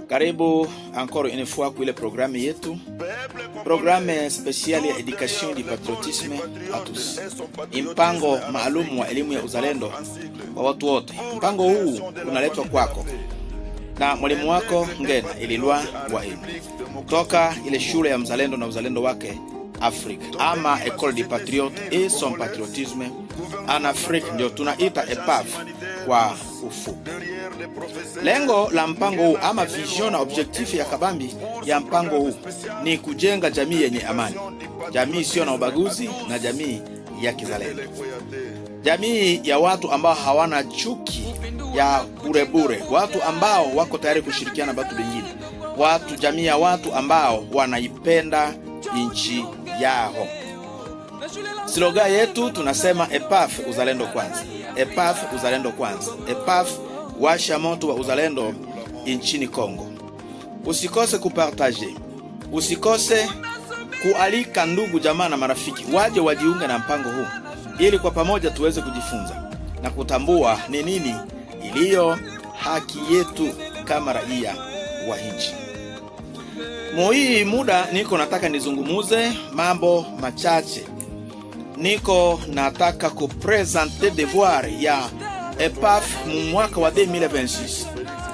Karibu encore une fois kwa ile programme yetu, programme spéciale ya education du patriotisme à tous, mpango maalum wa elimu ya uzalendo kwa watu wote. Mpango huu unaletwa kwako na mwalimu wako Ngena Ililwa Wahinu toka ile shule ya mzalendo na uzalendo wake Afrique, ama École du Patriote et son patriotisme en Afrique, ndio tunaita EPAF kwa ufupi. Lengo la mpango huu ama vision na objectif ya kabambi ya mpango huu ni kujenga jamii yenye amani, jamii sio na ubaguzi, na jamii ya kizalendo, jamii ya watu ambao hawana chuki ya burebure, watu ambao wako tayari kushirikiana na watu wengine, jamii ya watu ambao wanaipenda nchi yao. Slogan yetu tunasema EPAF uzalendo kwanza, EPAF uzalendo kwanza, EPAF washa moto wa uzalendo nchini Kongo. Usikose kupartager, usikose kualika ndugu jamaa na marafiki waje wajiunge na mpango huu, ili kwa pamoja tuweze kujifunza na kutambua ni nini iliyo haki yetu kama raia wa nchi. Hii muda niko nataka nizungumuze mambo machache. Niko nataka kupresenter devoir ya EPAF mwaka wa 2026.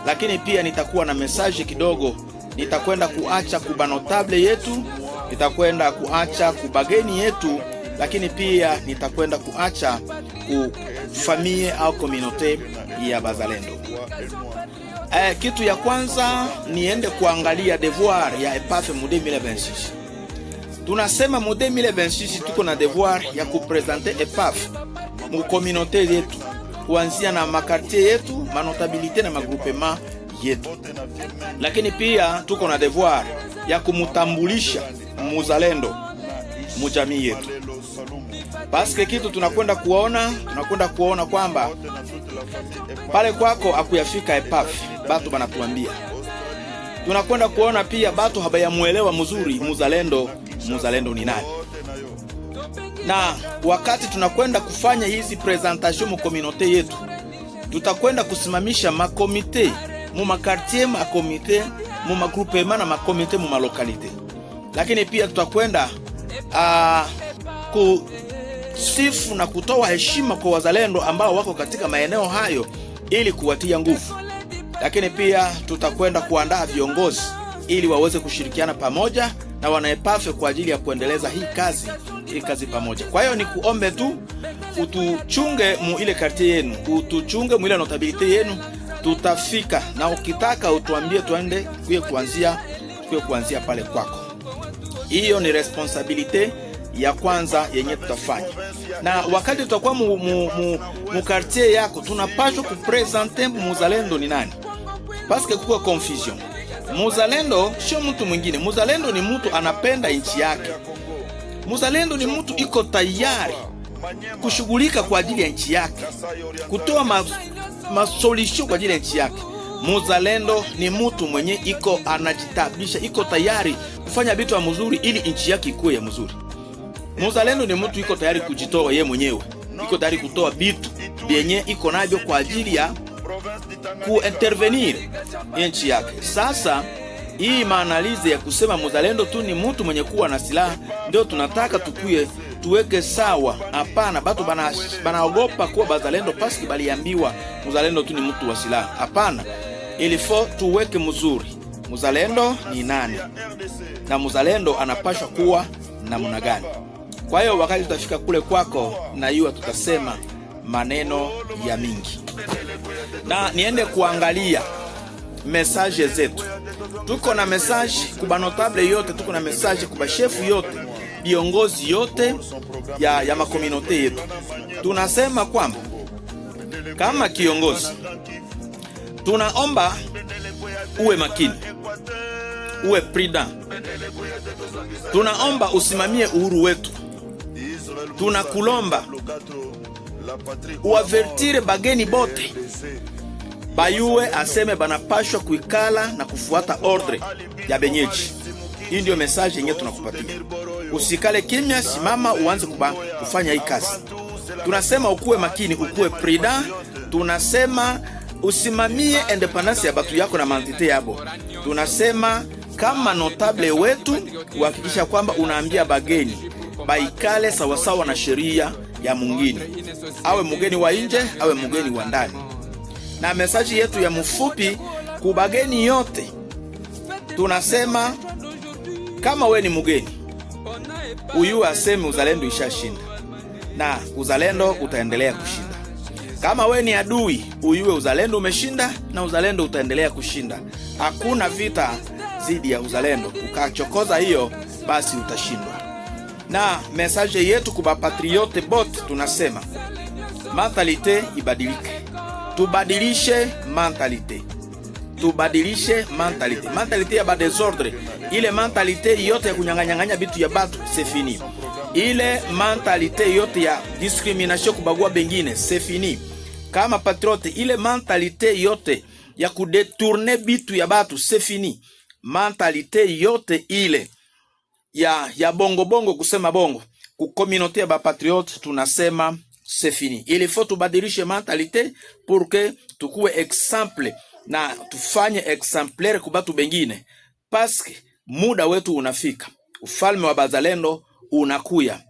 Lakini pia nitakuwa na message kidogo, nitakwenda kuacha kubanotable yetu, nitakwenda kuacha kubageni yetu, lakini pia nitakwenda kuacha kufamie au communauté ya bazalendo. Kitu ya kwanza niende kuangalia devoir ya EPAF mu 2026. Tunasema mu 2026 tuko na devoir ya kupresenter EPAF mu communauté yetu, kuanzia na makartier yetu, manotabilité na magroupement yetu. Lakini pia tuko na devoir ya kumutambulisha muzalendo mu jamii yetu. Paske kitu tunakwenda kuona kwamba pale kwako akuyafika EPAF, batu banatuambia. Tunakwenda kuona pia batu habayamuelewa mzuri muzalendo ni nani. Na wakati tunakwenda kufanya hizi presentation mu communauté yetu, tutakwenda kusimamisha makomite mu makartier, makomite mu magroupement na makomite mu malokalité. Lakini pia tutakwenda kusifu na kutoa heshima kwa wazalendo ambao wako katika maeneo hayo ili kuwatia nguvu. Lakini pia tutakwenda kuandaa viongozi ili waweze kushirikiana pamoja na wanaEPAF kwa ajili ya kuendeleza hii kazi pamoja. Kwa hiyo ni kuombe tu utuchunge mu ile quartier yenu, utuchunge mu ile notabilité yenu, tutafika. Na ukitaka utuambie tuende kuanzia pale kwako. Hiyo ni responsabilité ya kwanza yenye tutafanya. Na wakati tutakuwa mu quartier yako, tunapaswa kupresenter muzalendo ni nani. Paske kuko confusion. Muzalendo sio mtu mwingine. Muzalendo ni mtu anapenda nchi yake. Muzalendo ni mtu iko tayari kushughulika kwa ajili ya nchi yake, kutoa masolution kwa ajili ya nchi yake. Muzalendo ni mtu mwenye iko anajitabisha, iko tayari kufanya vitu mzuri ili nchi yake ikuwe ya mzuri. Muzalendo ni mtu iko tayari kujitoa yeye mwenyewe, iko tayari kutoa vitu vyenye iko navyo kwa ajili ya kuintervenir nchi yake. Sasa hii maanalize ya kusema muzalendo tu ni mtu mwenye kuwa na silaha ndio tunataka tuweke sawa. Hapana, batu banaogopa kuwa bazalendo paski baliambiwa muzalendo tu ni mtu wa silaha. Hapana, ilifo tuweke mzuri muzalendo ni nani na muzalendo anapashwa kuwa namna gani. Kwa hiyo wakati tutafika kule kwako, na hiyo tutasema maneno ya mingi. Na niende kuangalia message zetu. Tuko na message kuba notable yote, tuko na message kuba chef yote, viongozi yote ya makominote yetu. Tunasema kwamba kama kiongozi tunaomba uwe makini, uwe prudent. Tunaomba usimamie uhuru wetu. Tunakulomba uavertire bageni bote bayue aseme banapashwa kuikala na kufuata ordre ya benyeji. Hii ndio message yenyewe tunakupatia. Usikale kimya, simama uanze kufanya hii kazi. Tunasema ukuwe makini, ukuwe prudent. Tunasema usimamie independence ya batu yako na mantite yabo. Tunasema kama notable wetu kuhakikisha kwamba unaambia bageni baikale sawasawa na sheria ya mungini, awe mugeni wa nje awe mugeni wa ndani. Na mesaji yetu ya mfupi kubageni yote tunasema kama we ni mugeni, uyu aseme uzalendo ishashinda na uzalendo utaendelea kushinda. Kama we ni adui, uyue uzalendo umeshinda na uzalendo utaendelea kushinda. Hakuna vita zidi ya uzalendo. Ukachokoza hiyo, basi utashindwa. Na message yetu kuba patriote bot tunasema mentalite ibadilike. Tubadilishe mentalite. Tubadilishe mentalite. Mentalite ya ba desordre, ile mentalite yote ya kunyang'anya bitu ya batu, c'est fini. Ile mentalite yote ya discrimination, kubagua bengine, c'est fini. Kama patriote, ile mentalite yote ya kudetourner bitu ya batu, c'est fini. Mentalite yote ile ya bongo bongo, kusema bongo ku communauté ya ba patriote, tunasema c'est fini. Il faut tubadilishe mentalite pour que tukuwe exemple na tufanye exemplaire kubatu bengine, parce que muda wetu unafika. Ufalme wa bazalendo unakuya.